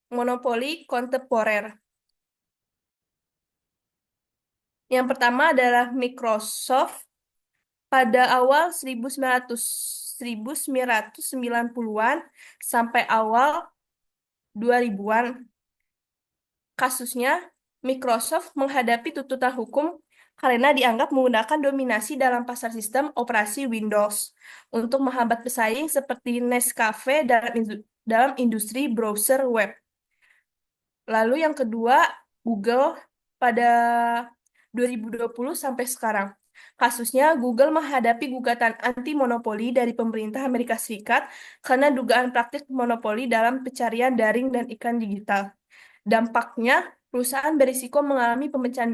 monopoli kontemporer. Yang pertama adalah Microsoft pada awal 1990-an sampai awal 2000-an. Kasusnya, Microsoft menghadapi tuntutan hukum karena dianggap menggunakan dominasi dalam pasar sistem operasi Windows untuk menghambat pesaing seperti Nescafe dalam industri browser web. Lalu yang kedua, Google pada 2020 sampai sekarang. Kasusnya, Google menghadapi gugatan anti-monopoli dari pemerintah Amerika Serikat karena dugaan praktik monopoli dalam pencarian daring dan iklan digital. Dampaknya, perusahaan berisiko mengalami pemecahan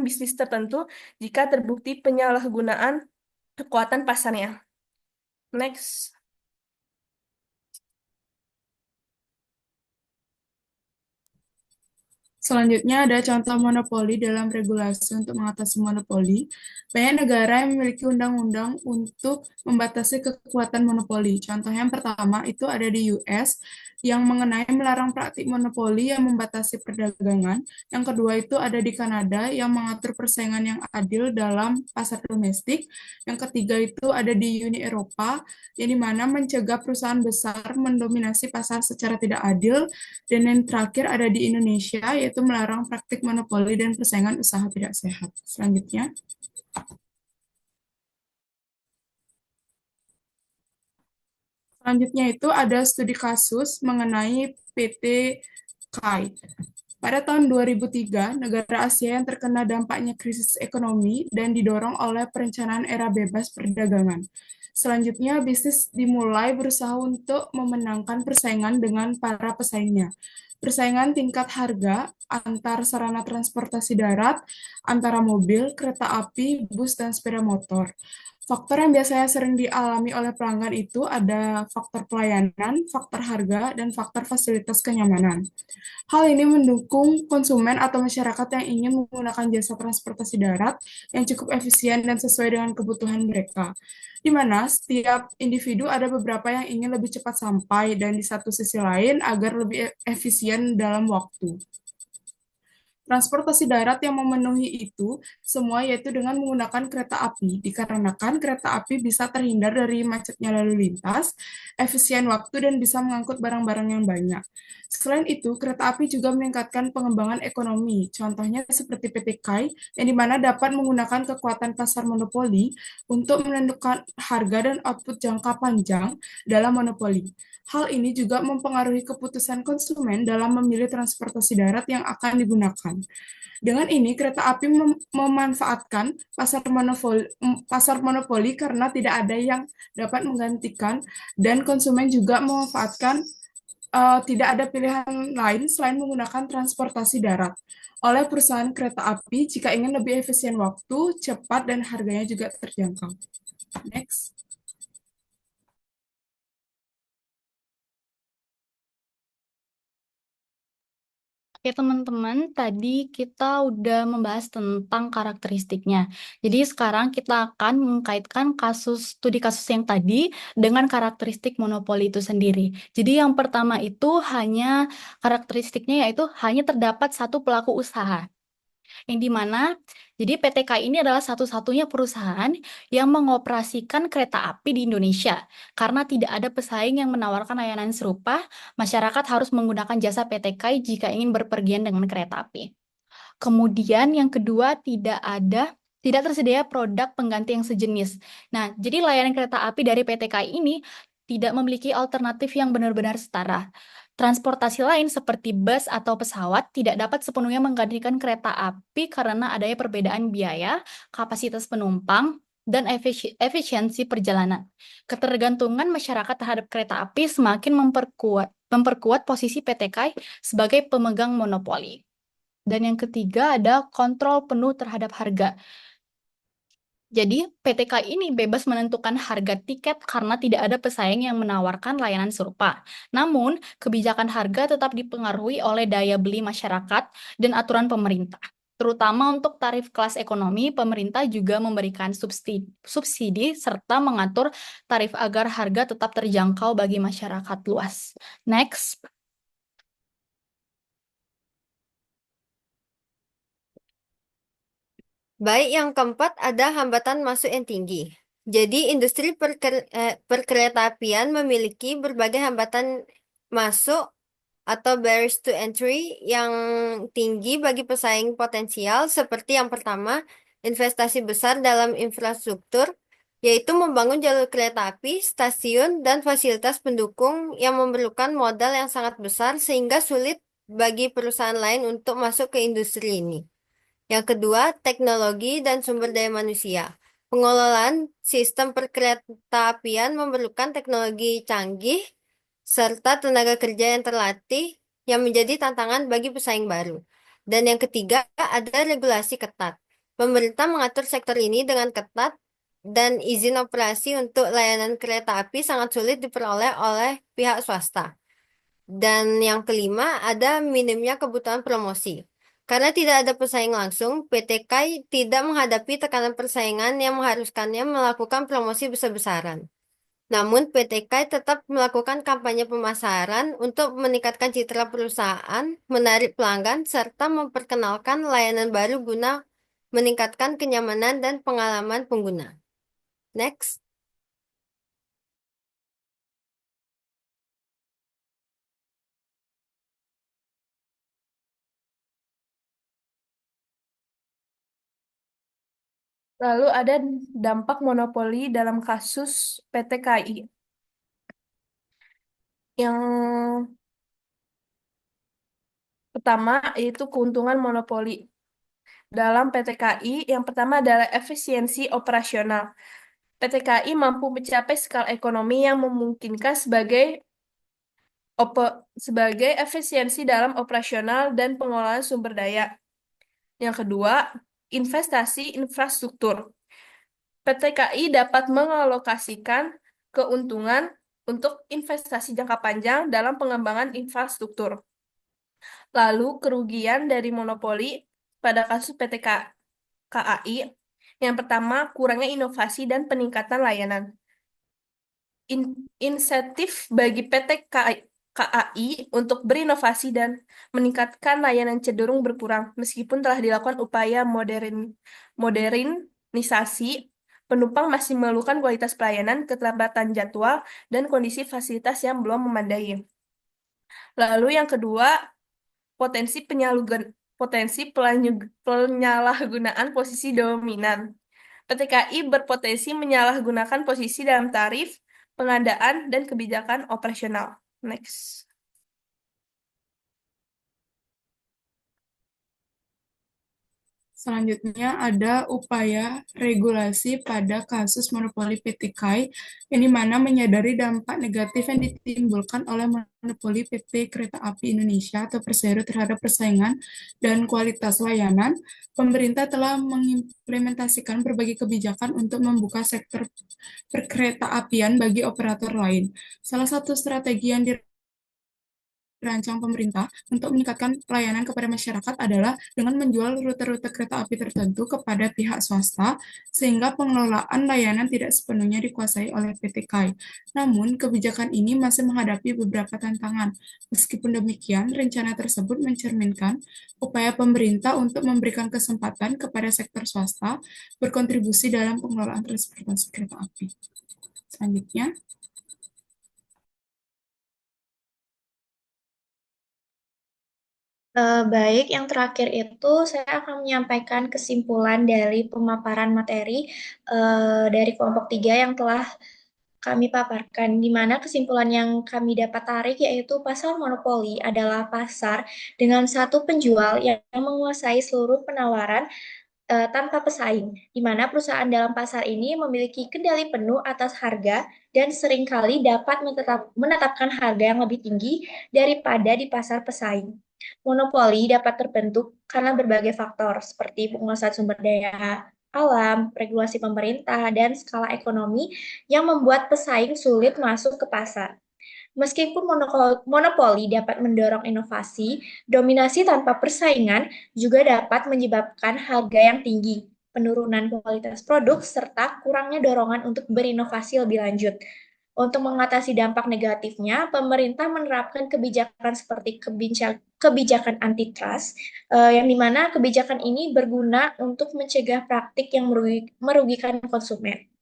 bisnis tertentu jika terbukti penyalahgunaan kekuatan pasarnya. Next. Selanjutnya ada contoh monopoli dalam regulasi untuk mengatasi monopoli. Banyak negara yang memiliki undang-undang untuk membatasi kekuatan monopoli. Contoh yang pertama itu ada di US yang mengenai melarang praktik monopoli yang membatasi perdagangan. Yang kedua itu ada di Kanada yang mengatur persaingan yang adil dalam pasar domestik. Yang ketiga itu ada di Uni Eropa yang dimana mencegah perusahaan besar mendominasi pasar secara tidak adil. Dan yang terakhir ada di Indonesia, yaitu melarang praktik monopoli dan persaingan usaha tidak sehat. Selanjutnya, itu ada studi kasus mengenai PT KAI. Pada tahun 2003, negara Asia yang terkena dampaknya krisis ekonomi dan didorong oleh perencanaan era bebas perdagangan. Selanjutnya, bisnis dimulai berusaha untuk memenangkan persaingan dengan para pesaingnya. Persaingan tingkat harga antar sarana transportasi darat, antara mobil, kereta api, bus, dan sepeda motor. Faktor yang biasanya sering dialami oleh pelanggan itu ada faktor pelayanan, faktor harga, dan faktor fasilitas kenyamanan. Hal ini mendukung konsumen atau masyarakat yang ingin menggunakan jasa transportasi darat yang cukup efisien dan sesuai dengan kebutuhan mereka. Di mana setiap individu ada beberapa yang ingin lebih cepat sampai dan di satu sisi lain agar lebih efisien dalam waktu. Transportasi darat yang memenuhi itu semua yaitu dengan menggunakan kereta api, dikarenakan kereta api bisa terhindar dari macetnya lalu lintas, efisien waktu, dan bisa mengangkut barang-barang yang banyak. Selain itu, kereta api juga meningkatkan pengembangan ekonomi, contohnya seperti PT KAI, yang dimana dapat menggunakan kekuatan pasar monopoli untuk menentukan harga dan output jangka panjang dalam monopoli. Hal ini juga mempengaruhi keputusan konsumen dalam memilih transportasi darat yang akan digunakan. Dengan ini, kereta api memanfaatkan pasar monopoli karena tidak ada yang dapat menggantikan, dan konsumen juga memanfaatkan tidak ada pilihan lain selain menggunakan transportasi darat oleh perusahaan kereta api jika ingin lebih efisien waktu, cepat, dan harganya juga terjangkau. Next. Oke teman-teman, tadi kita udah membahas tentang karakteristiknya. Jadi sekarang kita akan mengkaitkan studi kasus yang tadi dengan karakteristik monopoli itu sendiri. Jadi yang pertama itu karakteristiknya yaitu hanya terdapat satu pelaku usaha. Yang dimana, jadi PT KAI ini adalah satu-satunya perusahaan yang mengoperasikan kereta api di Indonesia. Karena tidak ada pesaing yang menawarkan layanan serupa, masyarakat harus menggunakan jasa PT KAI jika ingin berpergian dengan kereta api. Kemudian yang kedua, tidak tersedia produk pengganti yang sejenis. Nah, jadi layanan kereta api dari PT KAI ini tidak memiliki alternatif yang benar-benar setara. Transportasi lain seperti bus atau pesawat tidak dapat sepenuhnya menggantikan kereta api karena adanya perbedaan biaya, kapasitas penumpang, dan efisiensi perjalanan. Ketergantungan masyarakat terhadap kereta api semakin memperkuat posisi PT KAI sebagai pemegang monopoli. Dan yang ketiga ada kontrol penuh terhadap harga. Jadi, PT KAI ini bebas menentukan harga tiket karena tidak ada pesaing yang menawarkan layanan serupa. Namun, kebijakan harga tetap dipengaruhi oleh daya beli masyarakat dan aturan pemerintah. Terutama untuk tarif kelas ekonomi, pemerintah juga memberikan subsidi serta mengatur tarif agar harga tetap terjangkau bagi masyarakat luas. Next. Baik, yang keempat ada hambatan masuk yang tinggi. Jadi, industri perkeretaapian memiliki berbagai hambatan masuk atau barriers to entry yang tinggi bagi pesaing potensial, seperti yang pertama, investasi besar dalam infrastruktur, yaitu membangun jalur kereta api, stasiun, dan fasilitas pendukung yang memerlukan modal yang sangat besar sehingga sulit bagi perusahaan lain untuk masuk ke industri ini. Yang kedua, teknologi dan sumber daya manusia. Pengelolaan sistem perkeretaapian memerlukan teknologi canggih serta tenaga kerja yang terlatih yang menjadi tantangan bagi pesaing baru. Dan yang ketiga, ada regulasi ketat. Pemerintah mengatur sektor ini dengan ketat dan izin operasi untuk layanan kereta api sangat sulit diperoleh oleh pihak swasta. Dan yang kelima, ada minimnya kebutuhan promosi. Karena tidak ada pesaing langsung, PT KAI tidak menghadapi tekanan persaingan yang mengharuskannya melakukan promosi besar-besaran. Namun, PT KAI tetap melakukan kampanye pemasaran untuk meningkatkan citra perusahaan, menarik pelanggan, serta memperkenalkan layanan baru guna meningkatkan kenyamanan dan pengalaman pengguna. Next. Lalu ada dampak monopoli dalam kasus PT KAI. Yang pertama yaitu keuntungan monopoli. Dalam PT KAI, yang pertama adalah efisiensi operasional. PT KAI mampu mencapai skala ekonomi yang memungkinkan sebagai efisiensi dalam operasional dan pengelolaan sumber daya. Yang kedua, investasi infrastruktur. PT KAI dapat mengalokasikan keuntungan untuk investasi jangka panjang dalam pengembangan infrastruktur. Lalu, kerugian dari monopoli pada kasus PT KAI, yang pertama, kurangnya inovasi dan peningkatan layanan. Insentif bagi PT KAI untuk berinovasi dan meningkatkan layanan cenderung berkurang, meskipun telah dilakukan upaya modernisasi, penumpang masih mengeluhkan kualitas pelayanan, keterlambatan jadwal, dan kondisi fasilitas yang belum memadai. Lalu yang kedua, potensi penyalahgunaan posisi dominan. PT KAI berpotensi menyalahgunakan posisi dalam tarif, pengadaan, dan kebijakan operasional. Next. Selanjutnya ada upaya regulasi pada kasus monopoli PT KAI, yang dimana menyadari dampak negatif yang ditimbulkan oleh monopoli PT Kereta Api Indonesia atau Persero terhadap persaingan dan kualitas layanan. Pemerintah telah mengimplementasikan berbagai kebijakan untuk membuka sektor perkereta-apian bagi operator lain. Salah satu strategi yang dirancang pemerintah untuk meningkatkan pelayanan kepada masyarakat adalah dengan menjual rute-rute kereta api tertentu kepada pihak swasta, sehingga pengelolaan layanan tidak sepenuhnya dikuasai oleh PT KAI. Namun, kebijakan ini masih menghadapi beberapa tantangan. Meskipun demikian, rencana tersebut mencerminkan upaya pemerintah untuk memberikan kesempatan kepada sektor swasta berkontribusi dalam pengelolaan transportasi kereta api. Selanjutnya, Baik, yang terakhir itu saya akan menyampaikan kesimpulan dari pemaparan materi dari kelompok 3 yang telah kami paparkan, di mana kesimpulan yang kami dapat tarik yaitu pasar monopoli adalah pasar dengan satu penjual yang menguasai seluruh penawaran tanpa pesaing, di mana perusahaan dalam pasar ini memiliki kendali penuh atas harga dan seringkali dapat menetapkan harga yang lebih tinggi daripada di pasar pesaing. Monopoli dapat terbentuk karena berbagai faktor seperti penguasaan sumber daya alam, regulasi pemerintah, dan skala ekonomi yang membuat pesaing sulit masuk ke pasar. Meskipun monopoli dapat mendorong inovasi, dominasi tanpa persaingan juga dapat menyebabkan harga yang tinggi, penurunan kualitas produk, serta kurangnya dorongan untuk berinovasi lebih lanjut. Untuk mengatasi dampak negatifnya, pemerintah menerapkan kebijakan seperti kebijakan antitrust, yang dimana kebijakan ini berguna untuk mencegah praktik yang merugikan konsumen.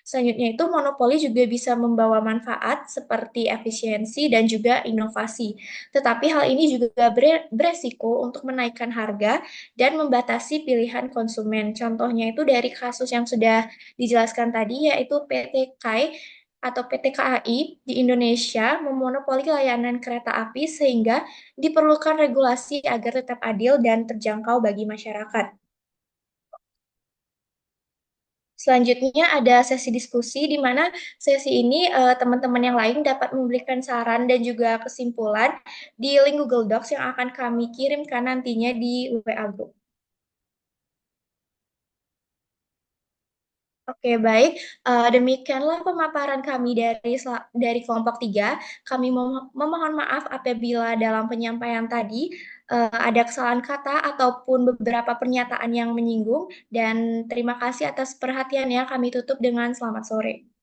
Selanjutnya itu monopoli juga bisa membawa manfaat seperti efisiensi dan juga inovasi. Tetapi hal ini juga beresiko untuk menaikkan harga dan membatasi pilihan konsumen. Contohnya itu dari kasus yang sudah dijelaskan tadi yaitu PT KAI atau PT KAI di Indonesia memonopoli layanan kereta api sehingga diperlukan regulasi agar tetap adil dan terjangkau bagi masyarakat. Selanjutnya ada sesi diskusi di mana sesi ini teman-teman yang lain dapat memberikan saran dan juga kesimpulan di link Google Docs yang akan kami kirimkan nantinya di WA Group. Oke, baik. Demikianlah pemaparan kami dari kelompok 3. Kami memohon maaf apabila dalam penyampaian tadi ada kesalahan kata ataupun beberapa pernyataan yang menyinggung. Dan terima kasih atas perhatiannya. Kami tutup dengan selamat sore.